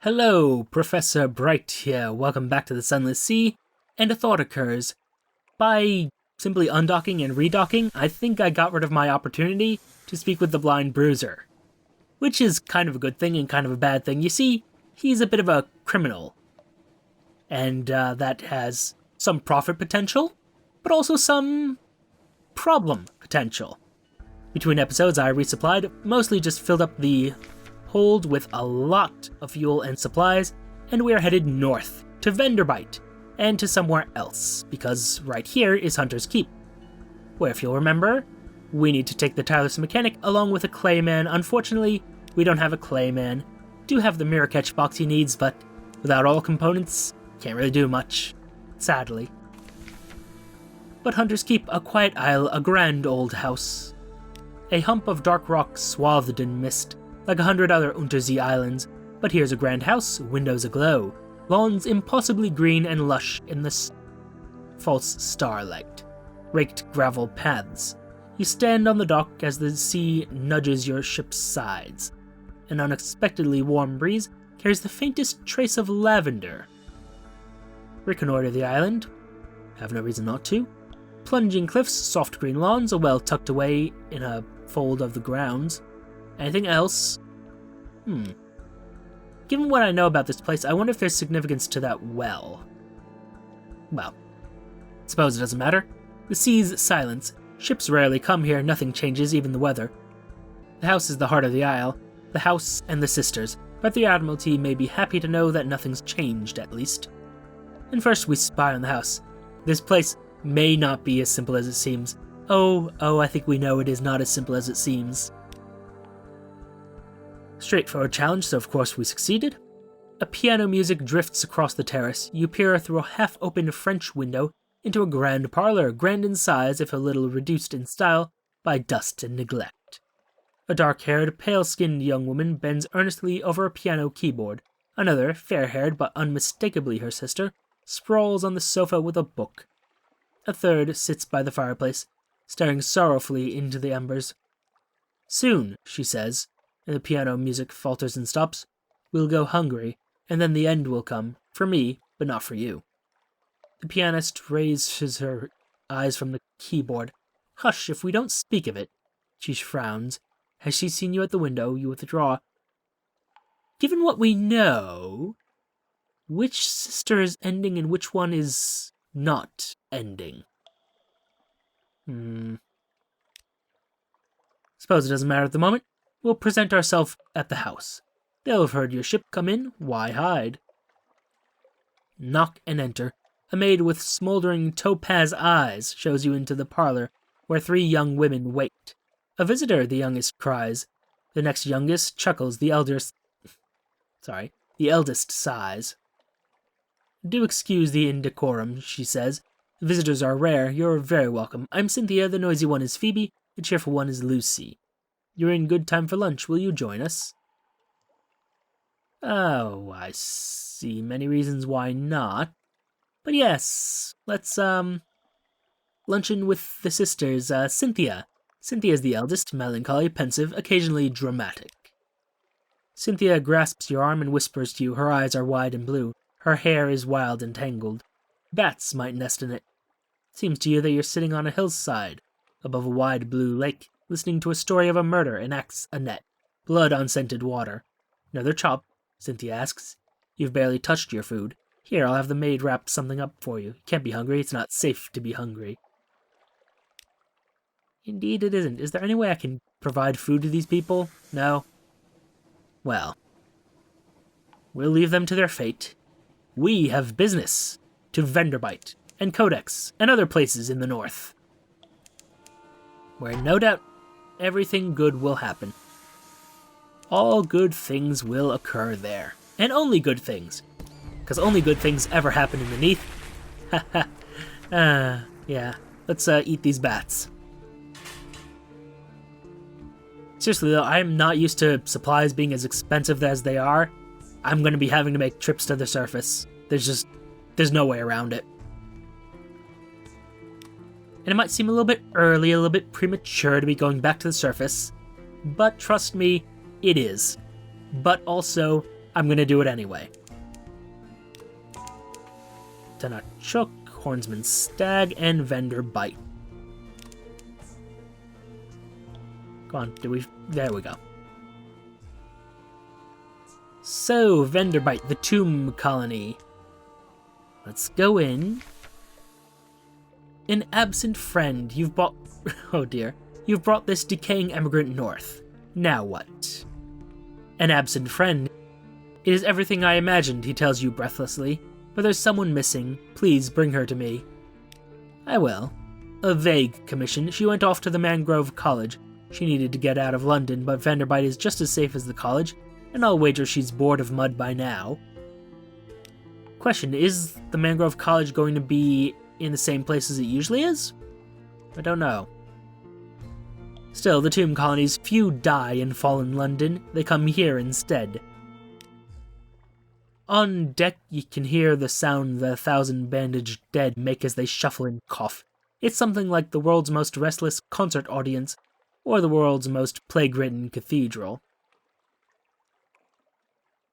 Hello, Professor Bright here. Welcome back to the Sunless Sea. And a thought occurs. By simply undocking and redocking, I think I got rid of my opportunity to speak with the blind bruiser. Which is kind of a good thing and kind of a bad thing. You see, he's a bit of a criminal. And that has some profit potential, but also some problem potential. Between episodes, I resupplied, mostly just filled up the hold with a lot of fuel and supplies, and we are headed north to Venderbight and to somewhere else, because right here is Hunter's Keep, where, if you'll remember, we need to take the tireless mechanic along with a clayman. Unfortunately, we don't have a clayman. Do have the mirror catch box he needs, but without all components, can't really do much, sadly. But Hunter's Keep, a quiet isle, a grand old house. A hump of dark rock swathed in mist, like 100 other Untersee islands, but here's a grand house, windows aglow, lawns impossibly green and lush in the false starlight, raked gravel paths. You stand on the dock as the sea nudges your ship's sides. An unexpectedly warm breeze carries the faintest trace of lavender. Reconnoiter the island. Have no reason not to. Plunging cliffs, soft green lawns, a well tucked away in a fold of the grounds. Anything else? Given what I know about this place, I wonder if there's significance to that well. Well, suppose it doesn't matter. The sea's silence. Ships rarely come here, nothing changes, even the weather. The house is the heart of the isle, the house and the sisters, but the Admiralty may be happy to know that nothing's changed, at least. And first we spy on the house. This place may not be as simple as it seems. Oh, I think we know it is not as simple as it seems. Straightforward challenge, so of course we succeeded. A piano music drifts across the terrace. You peer through a half-open French window into a grand parlor, grand in size if a little reduced in style by dust and neglect. A dark-haired, pale-skinned young woman bends earnestly over a piano keyboard. Another, fair-haired but unmistakably her sister, sprawls on the sofa with a book. A third sits by the fireplace, staring sorrowfully into the embers. "Soon," she says, and the piano music falters and stops. "We'll go hungry, and then the end will come, for me, but not for you." The pianist raises her eyes from the keyboard. "Hush, if we don't speak of it." She frowns. "Has she seen you at the window? You withdraw." "Given what we know, which sister is ending and which one is not ending?" Suppose it doesn't matter at the moment. We'll present ourselves at the house. They'll have heard your ship come in. Why hide? Knock and enter. A maid with smoldering topaz eyes shows you into the parlor, where 3 young women wait. "A visitor," the youngest cries. The next youngest chuckles. The eldest sighs. "Do excuse the indecorum," she says. "Visitors are rare. You're very welcome. I'm Cynthia. The noisy one is Phoebe. The cheerful one is Lucy. You're in good time for lunch. Will you join us?" Oh, I see many reasons why not. But yes, let's, luncheon with the sisters. Cynthia. Cynthia's the eldest, melancholy, pensive, occasionally dramatic. Cynthia grasps your arm and whispers to you. Her eyes are wide and blue. Her hair is wild and tangled. Bats might nest in it. Seems to you that you're sitting on a hillside, above a wide blue lake, listening to a story of a murder, an axe, a net, blood on scented water. "Another chop?" Cynthia asks. "You've barely touched your food. Here, I'll have the maid wrap something up for you. You can't be hungry. It's not safe to be hungry." Indeed it isn't. Is there any way I can provide food to these people? No? Well, we'll leave them to their fate. We have business to Venderbight and Codex and other places in the north, where no doubt everything good will happen. All good things will occur there. And only good things. Because only good things ever happen in the Neath. Yeah. Let's eat these bats. Seriously though, I am not used to supplies being as expensive as they are. I'm going to be having to make trips to the surface. There's no way around it. And it might seem a little bit early, a little bit premature to be going back to the surface, but trust me, it is. But also, I'm gonna do it anyway. Tanachuk, Hornsman Stag, and Venderbight. Come on, there we go. So, Venderbight, the Tomb Colony. Let's go in. An absent friend, you've brought... Oh dear. You've brought this decaying emigrant north. Now what? An absent friend. It is everything I imagined, he tells you breathlessly. But there's someone missing. Please bring her to me. I will. A vague commission. She went off to the Mangrove College. She needed to get out of London, but Venderbight is just as safe as the college, and I'll wager she's bored of mud by now. Question, is the Mangrove College going to be in the same place as it usually is? I don't know. Still, the tomb colonies, few die in Fallen London. They come here instead. On deck, you can hear the sound the 1,000 bandaged dead make as they shuffle and cough. It's something like the world's most restless concert audience, or the world's most plague-ridden cathedral.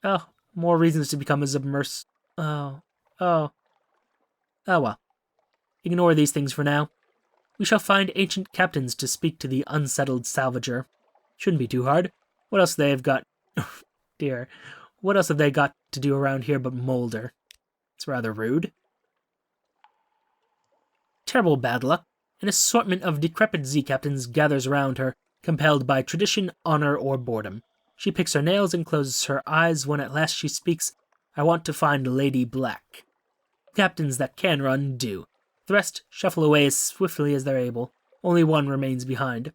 Oh, more reasons to become a Zubmariner. Oh well. Ignore these things for now. We shall find ancient captains to speak to the unsettled salvager. Shouldn't be too hard. What else they've got... Dear. What else have they got to do around here but molder? It's rather rude. Terrible bad luck. An assortment of decrepit Z-captains gathers around her, compelled by tradition, honor, or boredom. She picks her nails and closes her eyes when at last she speaks, I want to find Lady Black. Captains that can run do. The rest shuffle away as swiftly as they're able. Only one remains behind.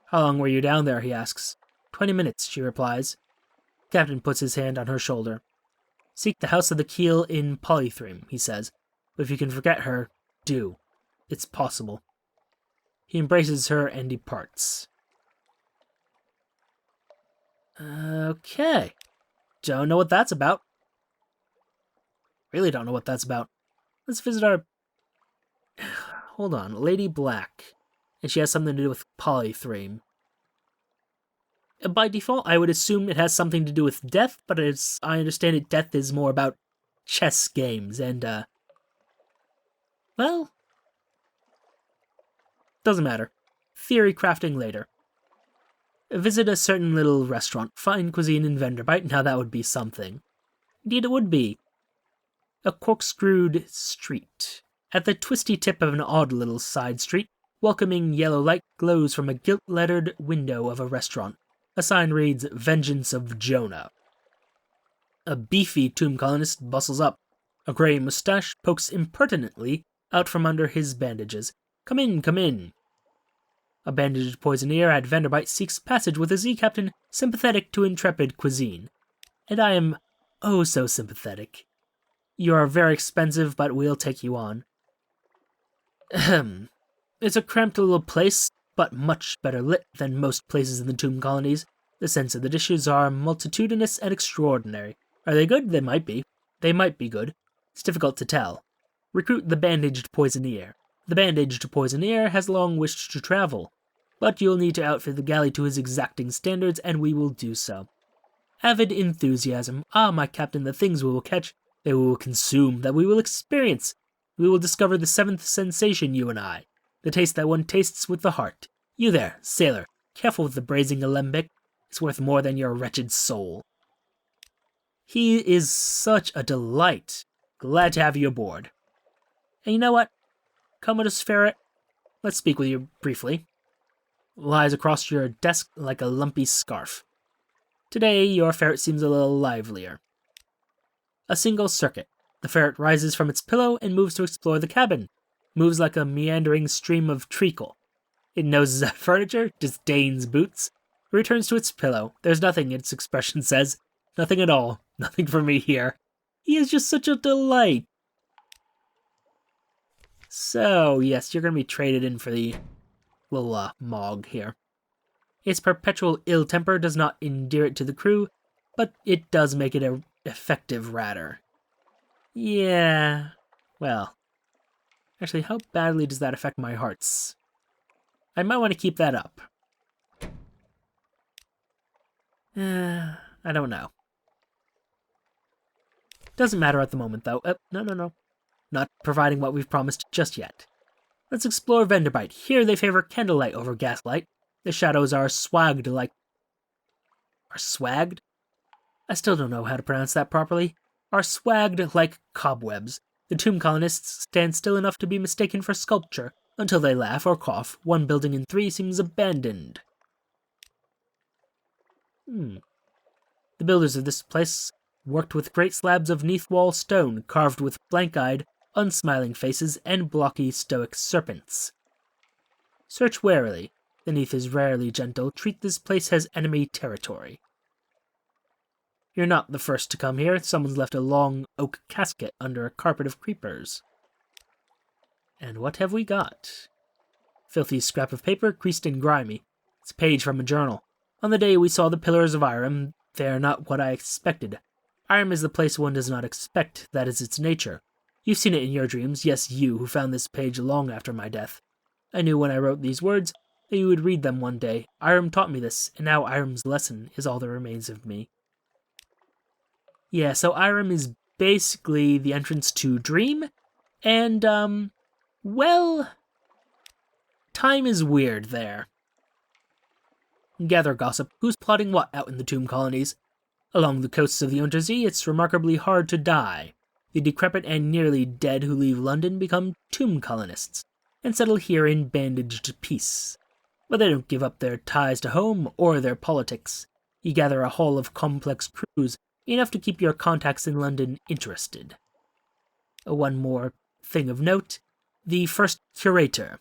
How long were you down there, he asks. 20 minutes, she replies. Captain puts his hand on her shoulder. Seek the House of the Keel in Polythreme, he says. But if you can forget her, do. It's possible. He embraces her and departs. Okay. Don't know what that's about. Really don't know what that's about. Let's visit our... Hold on. Lady Black. And she has something to do with Polythreme. By default, I would assume it has something to do with death, but as I understand it, death is more about chess games, and, well... Doesn't matter. Theory crafting later. Visit a certain little restaurant. Fine cuisine in Venderbight. Now that would be something. Indeed it would be. A corkscrewed street. At the twisty tip of an odd little side street, welcoming yellow light glows from a gilt-lettered window of a restaurant. A sign reads, Vengeance of Jonah. A beefy tomb colonist bustles up. A grey moustache pokes impertinently out from under his bandages. Come in, come in. A bandaged poisoneer at Venderbight seeks passage with a Z-captain sympathetic to intrepid cuisine. And I am oh so sympathetic. You are very expensive, but we'll take you on. Ahem. It's a cramped little place, but much better lit than most places in the tomb colonies. The scents of the dishes are multitudinous and extraordinary. Are they good? They might be. They might be good. It's difficult to tell. Recruit the bandaged poisoneer. The bandaged poisoneer has long wished to travel, but you'll need to outfit the galley to his exacting standards, and we will do so. Avid enthusiasm. Ah, my captain, the things we will catch, that we will consume, that we will experience. We will discover the seventh sensation, you and I. The taste that one tastes with the heart. You there, sailor, careful with the braising alembic. It's worth more than your wretched soul. He is such a delight. Glad to have you aboard. And you know what? Commodus Ferret, let's speak with you briefly. Lies across your desk like a lumpy scarf. Today, your ferret seems a little livelier. A single circuit. The ferret rises from its pillow and moves to explore the cabin. Moves like a meandering stream of treacle. It noses at furniture, disdains boots. Returns to its pillow. There's nothing, its expression says. Nothing at all. Nothing for me here. He is just such a delight. So, yes, you're going to be traded in for the Lola MOG here. Its perpetual ill temper does not endear it to the crew, but it does make it an effective ratter. Yeah, well, actually, how badly does that affect my hearts? I might want to keep that up. I don't know. Doesn't matter at the moment, though. No. Not providing what we've promised just yet. Let's explore Venderbight. Here they favor candlelight over gaslight. The shadows are swagged like... Are swagged? I still don't know how to pronounce that properly. Are swagged like cobwebs. The tomb colonists stand still enough to be mistaken for sculpture. Until they laugh or cough, one building in 3 seems abandoned. The builders of this place worked with great slabs of neath-wall stone, carved with blank-eyed, unsmiling faces and blocky stoic serpents. Search warily. The neath is rarely gentle. Treat this place as enemy territory. You're not the first to come here. Someone's left a long oak casket under a carpet of creepers. And what have we got? Filthy scrap of paper, creased and grimy. It's a page from a journal. On the day we saw the pillars of Irem, they are not what I expected. Irem is the place one does not expect. That is its nature. You've seen it in your dreams. Yes, you, who found this page long after my death. I knew when I wrote these words that you would read them one day. Irem taught me this, and now Irem's lesson is all that remains of me. Yeah, so Irem is basically the entrance to Dream, and, well, time is weird there. Gather gossip. Who's plotting what out in the tomb colonies? Along the coasts of the Untersee, it's remarkably hard to die. The decrepit and nearly dead who leave London become tomb colonists, and settle here in bandaged peace. But they don't give up their ties to home or their politics. You gather a hull of complex crews, enough to keep your contacts in London interested. One more thing of note. The first curator.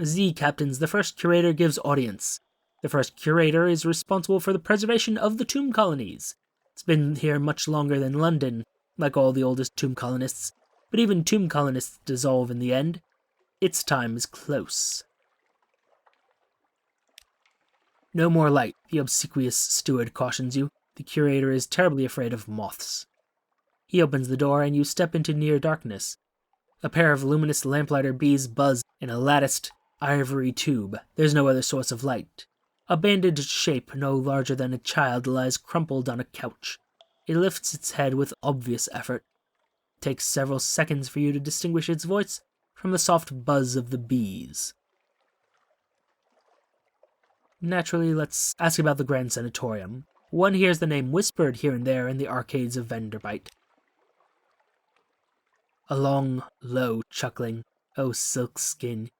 Z captains the first curator gives audience. The first curator is responsible for the preservation of the tomb colonies. It's been here much longer than London, like all the oldest tomb colonists, but even tomb colonists dissolve in the end. Its time is close. No more light, the obsequious steward cautions you. The curator is terribly afraid of moths. He opens the door and you step into near darkness. A pair of luminous lamplighter bees buzz in a latticed ivory tube. There's no other source of light. A bandaged shape no larger than a child lies crumpled on a couch. It lifts its head with obvious effort. It takes several seconds for you to distinguish its voice from the soft buzz of the bees. Naturally, let's ask about the Grand Sanatorium. One hears the name whispered here and there in the arcades of Venderbight. A long, low chuckling. Oh, silk skin.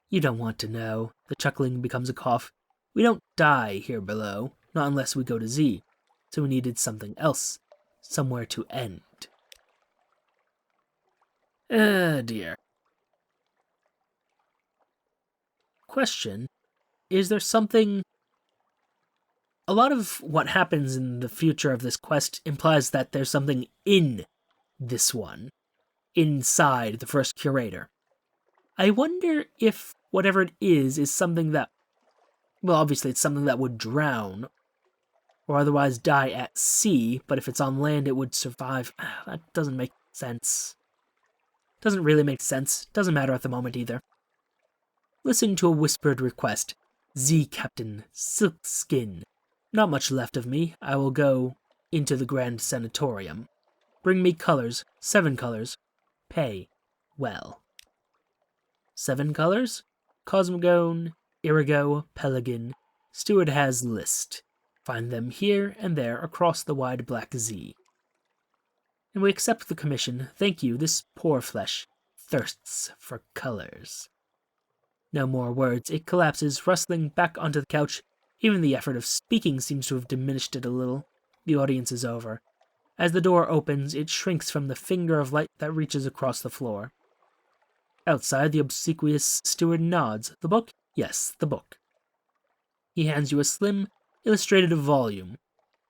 You don't want to know. The chuckling becomes a cough. We don't die here below, not unless we go to Z. So we needed something else. Somewhere to end. Dear. Question. Is there something... A lot of what happens in the future of this quest implies that there's something in this one. Inside the first curator. I wonder if whatever it is something that... Well, obviously it's something that would drown, or otherwise die at sea, but if it's on land it would survive. That doesn't make sense. Doesn't really make sense. Doesn't matter at the moment either. Listen to a whispered request. Z Captain, Silk Skin. Not much left of me. I will go into the Grand Sanatorium. Bring me colors. 7 colors. Pay well. 7 colors? Cosmogone, Irigo, Pelican. Steward has list. Find them here and there across the wide black Z. And we accept the commission. Thank you, this poor flesh thirsts for colors. No more words. It collapses, rustling back onto the couch. Even the effort of speaking seems to have diminished it a little. The audience is over. As the door opens, it shrinks from the finger of light that reaches across the floor. Outside, the obsequious steward nods. The book? Yes, the book. He hands you a slim, illustrated volume.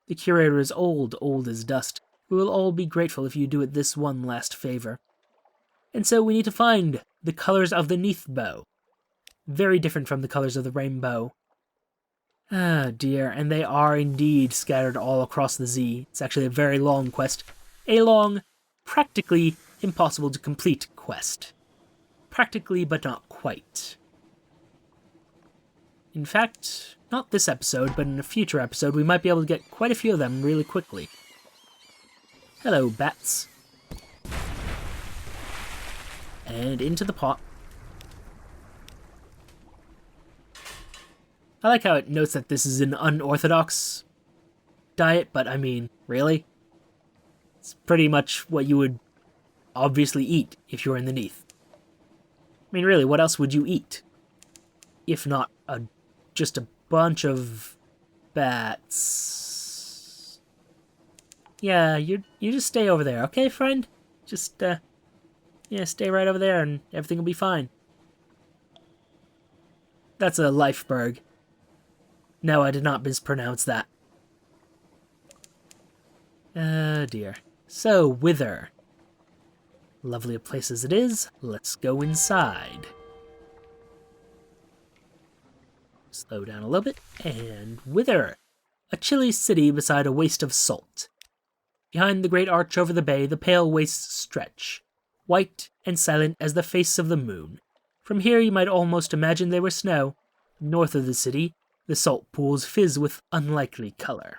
The curator is old as dust. We will all be grateful if you do it this one last favor. And so we need to find the colors of the neath bow. Very different from the colors of the rainbow. Ah, dear, and they are indeed scattered all across the Z. It's actually a very long quest. A long, practically impossible to complete quest. Practically, but not quite. In fact, not this episode, but in a future episode, we might be able to get quite a few of them really quickly. Hello, bats. And into the pot. I like how it notes that this is an unorthodox diet, but I mean, really? It's pretty much what you would obviously eat if you were in the Neath. I mean, really, what else would you eat? If not just a bunch of bats. Yeah, you just stay over there, okay, friend? Just, yeah, stay right over there and everything will be fine. That's a Lifeberg. No, I did not mispronounce that. Oh dear. So, Whither. Lovely a place as it is, let's go inside. Slow down a little bit, and Whither. A chilly city beside a waste of salt. Behind the great arch over the bay, the pale wastes stretch, white and silent as the face of the moon. From here you might almost imagine they were snow. North of the city, the salt pools fizz with unlikely color.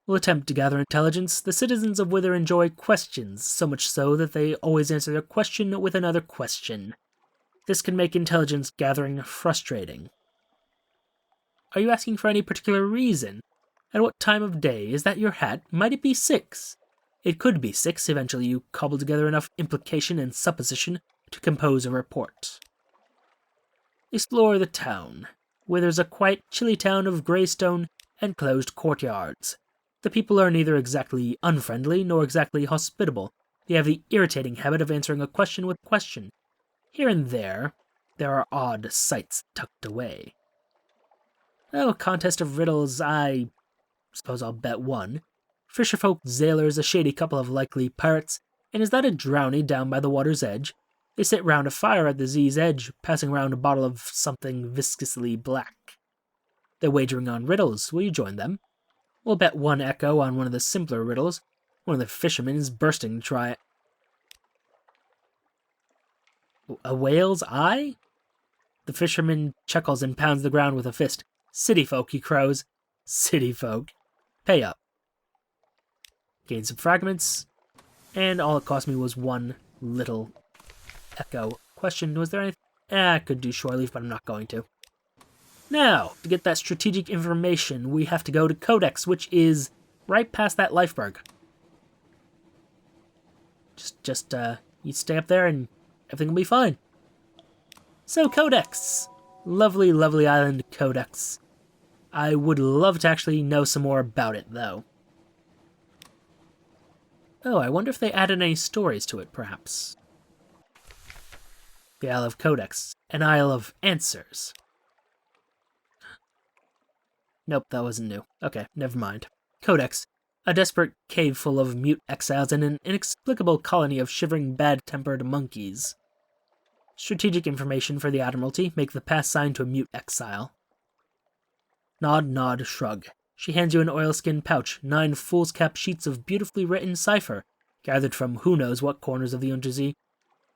We'll attempt to gather intelligence. The citizens of Whither enjoy questions, so much so that they always answer their question with another question. This can make intelligence gathering frustrating. Are you asking for any particular reason? At what time of day? Is that your hat? Might it be 6? It could be 6. Eventually you cobble together enough implication and supposition to compose a report. Explore the town. Whither's a quiet, chilly town of grey stone and closed courtyards. The people are neither exactly unfriendly nor exactly hospitable. They have the irritating habit of answering a question with question. Here and there are odd sights tucked away. Oh, a contest of riddles, I suppose I'll bet one. Fisherfolk, sailors, a shady couple of likely pirates, and is that a drowny down by the water's edge? They sit round a fire at the Z's edge, passing round a bottle of something viscously black. They're wagering on riddles. Will you join them? We'll bet one echo on one of the simpler riddles. One of the fishermen is bursting to try it. A whale's eye? The fisherman chuckles and pounds the ground with a fist. City folk, he crows. City folk. Pay up. Gain some fragments. And all it cost me was one little echo. Question, was there anything? I could do shore leaf, but I'm not going to. Now, to get that strategic information, we have to go to Codex, which is right past that Lifeberg. Just you stay up there and everything will be fine. So, Codex. Lovely, lovely island Codex. I would love to actually know some more about it, though. Oh, I wonder if they added any stories to it, perhaps. The Isle of Codex. An Isle of Answers. Nope, that wasn't new. Okay, never mind. Codex. A desperate cave full of mute exiles and an inexplicable colony of shivering, bad-tempered monkeys. Strategic information for the Admiralty. Make the pass sign to a mute exile. Nod, nod, shrug. She hands you an oilskin pouch, 9 foolscap sheets of beautifully written cipher, gathered from who knows what corners of the Untersee.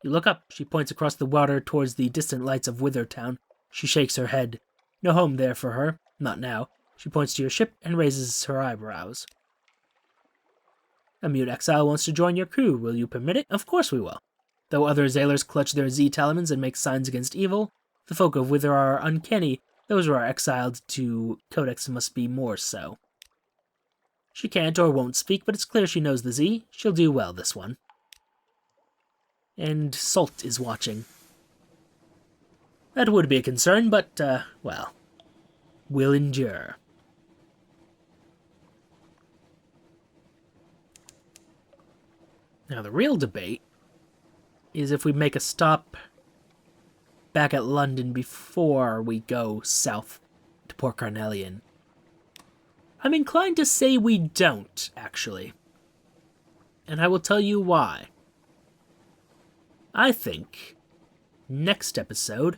You look up. She points across the water towards the distant lights of Whither Town. She shakes her head. No home there for her. Not now. She points to your ship and raises her eyebrows. A mute exile wants to join your crew. Will you permit it? Of course we will. Though other sailors clutch their Z-talismans and make signs against evil, the folk of Whither are uncanny. Those who are exiled to Codex must be more so. She can't or won't speak, but it's clear she knows the Z. She'll do well, this one. And Salt is watching. That would be a concern, but, well, we'll endure. Now, the real debate is if we make a stop back at London before we go south to Port Carnelian. I'm inclined to say we don't, actually. And I will tell you why. I think next episode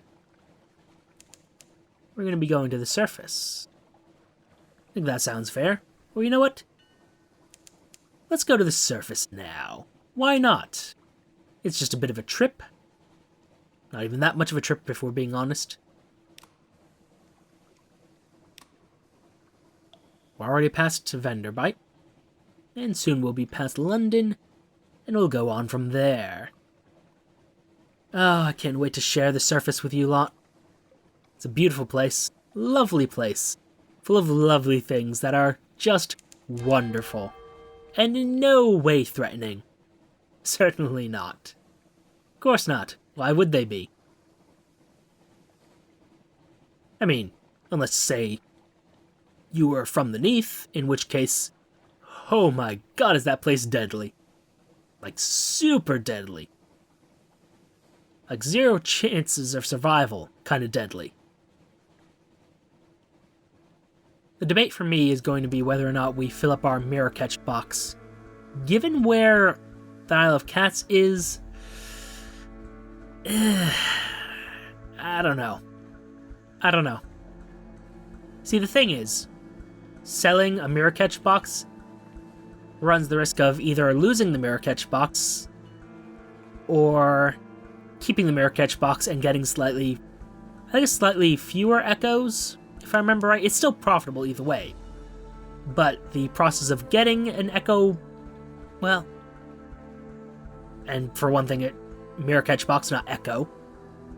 we're going to be going to the surface. I think that sounds fair. Well, you know what? Let's go to the surface now. Why not? It's just a bit of a trip. Not even that much of a trip, if we're being honest. We're already past Venderbight. and soon we'll be past London, and we'll go on from there. Oh, I can't wait to share the surface with you lot. It's a beautiful place, lovely place, full of lovely things that are just wonderful, and in no way threatening. Certainly not. Of course not. Why would they be? I mean, unless, say, you were from the Neath, in which case, oh my god, is that place deadly. Like, super deadly. Like, 0 chances of survival, kinda deadly. The debate for me is going to be whether or not we fill up our mirror catch box. Given where the Isle of Cats is, I don't know. See, the thing is, selling a mirror catch box runs the risk of either losing the mirror catch box or keeping the mirror catch box and getting slightly fewer echoes, if I remember right. It's still profitable either way, but the process of getting an echo, well, and for one thing, mirror catch box, not echo,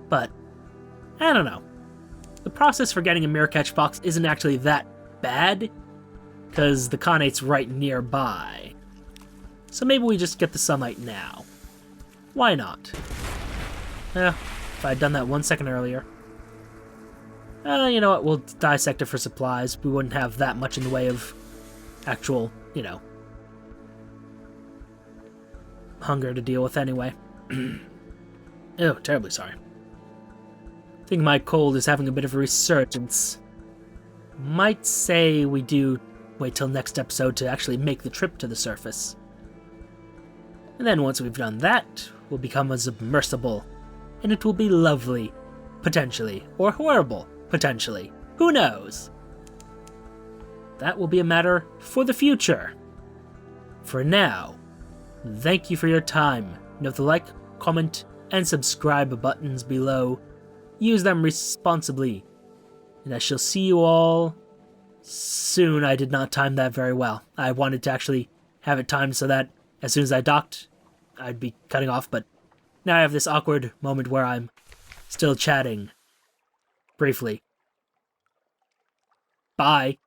but I don't know. The process for getting a mirror catch box isn't actually that bad, because the Khanate right nearby. So maybe we just get the sunlight now. Why not? If I'd done that 1 second earlier. You know what, we'll dissect it for supplies. We wouldn't have that much in the way of actual, hunger to deal with anyway. Oh, terribly sorry. I think my cold is having a bit of a resurgence. Might say we do wait till next episode to actually make the trip to the surface. And then once we've done that, we'll become a submersible. And it will be lovely, potentially, or horrible, potentially. Who knows? That will be a matter for the future. For now, thank you for your time. Note the like, comment, and subscribe buttons below. Use them responsibly. And I shall see you all soon. I did not time that very well. I wanted to actually have it timed so that as soon as I docked, I'd be cutting off, but now I have this awkward moment where I'm still chatting briefly. Bye.